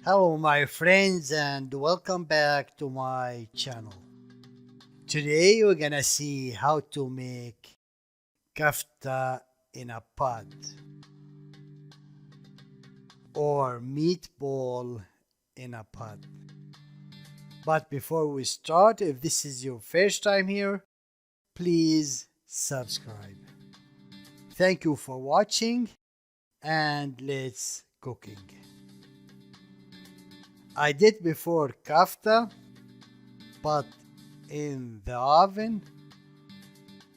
Hello my friends and welcome back to my channel. Today we're gonna see how to make kafta in a pot or meatball in a pot. But before we start, if this is your first time here, please subscribe. Thank you for watching and let's cooking. I did before kafta but in the oven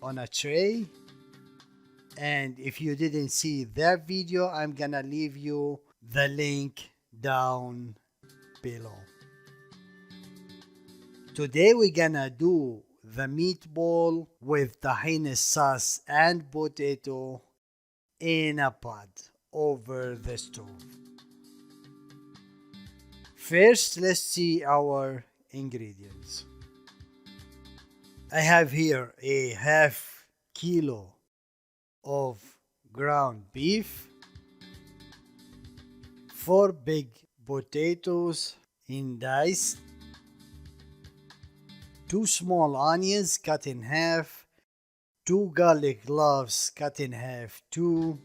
on a tray, and if you didn't see that video, I'm gonna leave you the link down below. Today we're gonna do the meatball with tahini sauce and potato in a pot over the stove. First, let's see our ingredients. I have here a half kilo of ground beef, 4 big potatoes in dice, 2 small onions cut in half, 2 garlic cloves cut in half too,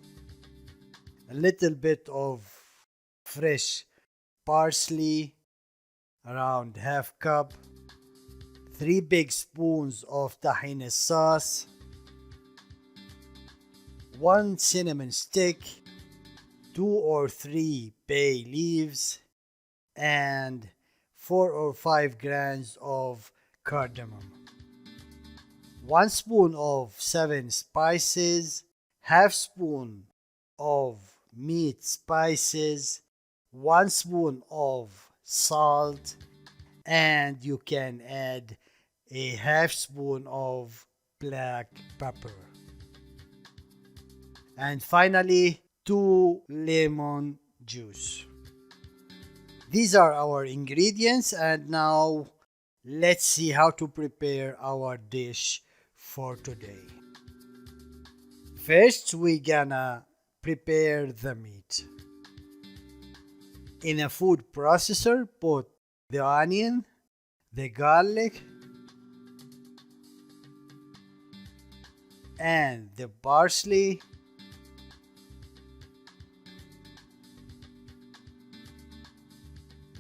a little bit of fresh parsley, around half cup, 3 big spoons of tahini sauce, 1 cinnamon stick, 2 or 3 bay leaves, and 4 or 5 grains of cardamom, 1 spoon of 7 spices, half spoon of meat spices, 1 spoon of salt, and you can add a half spoon of black pepper. And finally, 2 lemon juice. These are our ingredients, and now let's see how to prepare our dish for today. First, we're gonna prepare the meat. In a food processor, put the onion, the garlic, and the parsley,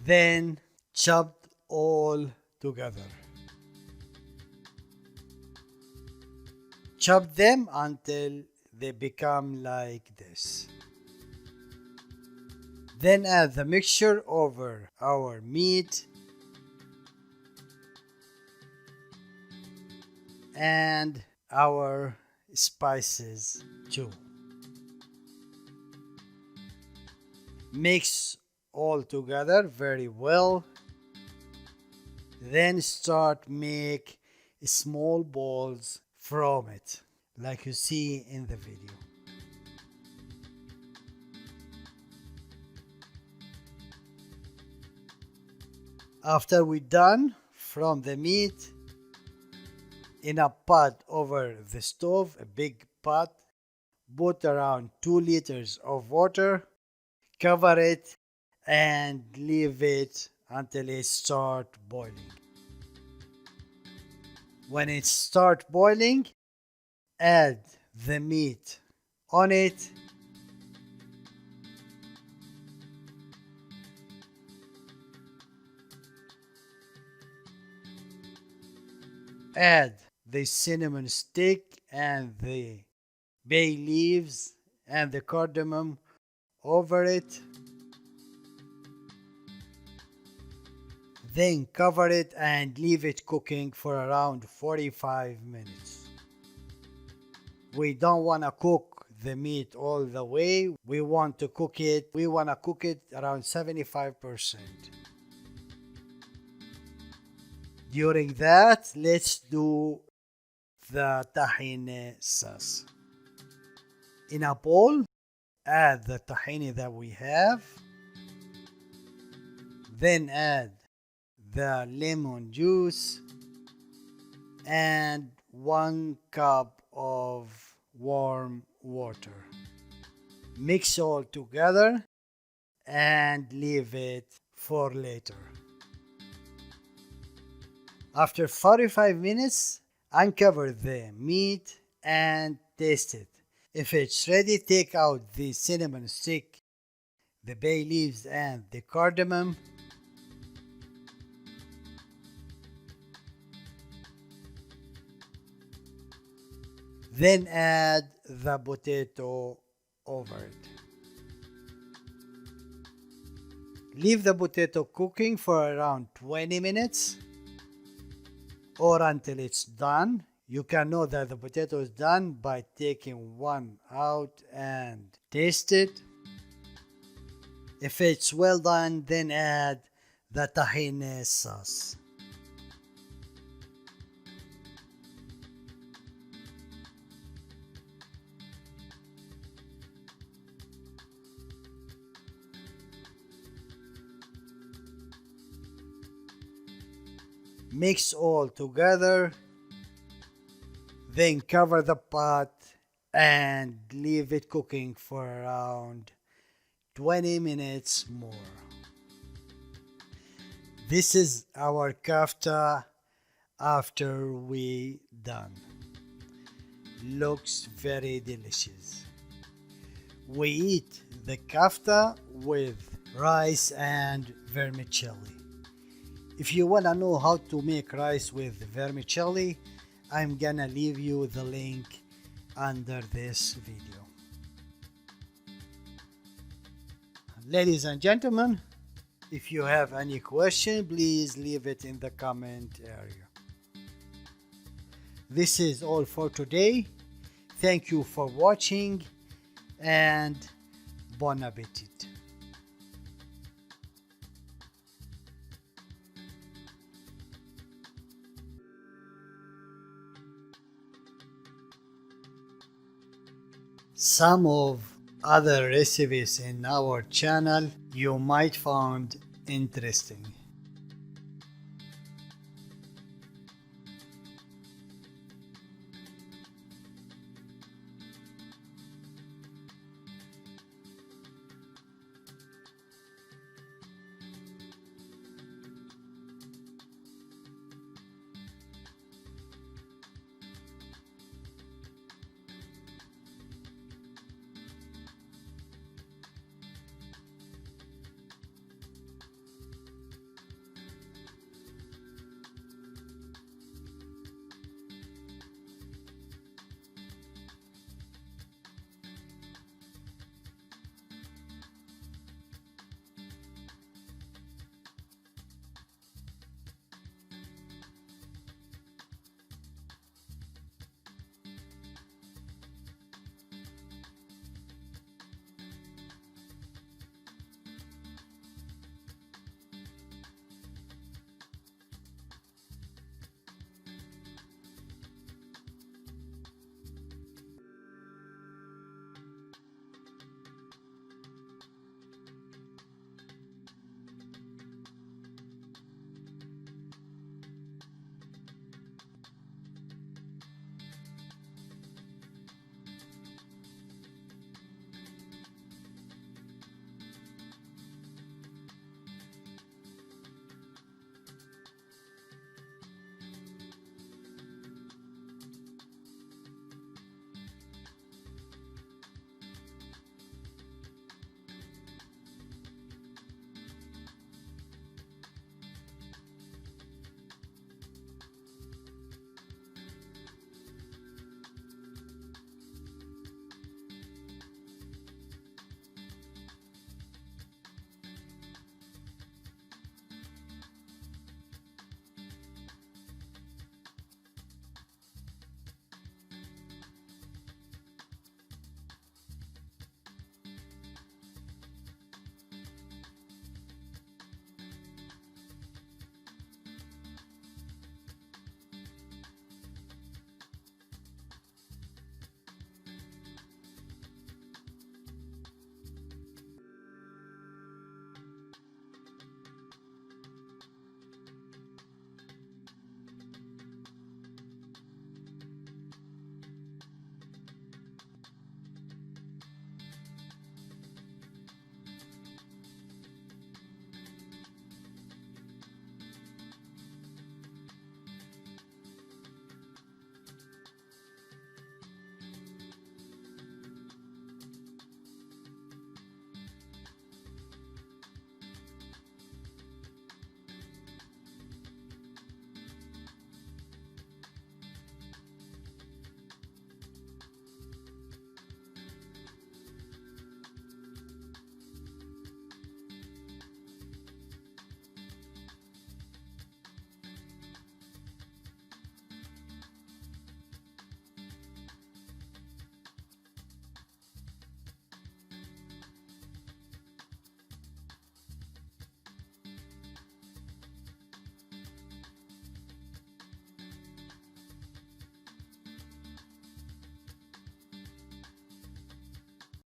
then chopped all together. Chop them until they become like this. Then add the mixture over our meat and our spices too. Mix all together very well. Then start make small balls from it, like you see in the video. After we're done from the meat, in a pot over the stove, a big pot, put around 2 liters of water, cover it and leave it until it starts boiling. When it starts boiling, add the meat on it, add the cinnamon stick and the bay leaves and the cardamom over it. Then cover it and leave it cooking for around 45 minutes. We don't want to cook the meat all the way. We want to cook it around 75%. During that, let's do the tahini sauce. In a bowl, add the tahini that we have. Then add the lemon juice and 1 cup of warm water. Mix all together and leave it for later. After 45 minutes, uncover the meat and taste it. If it's ready, take out the cinnamon stick, the bay leaves and the cardamom. Then add the potato over it. Leave the potato cooking for around 20 minutes or until it's done. You can know that the potato is done by taking one out and taste it. If it's well done, then add the tahini sauce. Mix all together, then cover the pot and leave it cooking for around 20 minutes more. This is our kafta after we done. Looks very delicious. We eat the kafta with rice and vermicelli. If you wanna know how to make rice with vermicelli, I'm gonna leave you the link under this video. Ladies and gentlemen, if you have any question, please leave it in the comment area. This is all for today. Thank you for watching and bon appetit. Some of other recipes in our channel you might find interesting.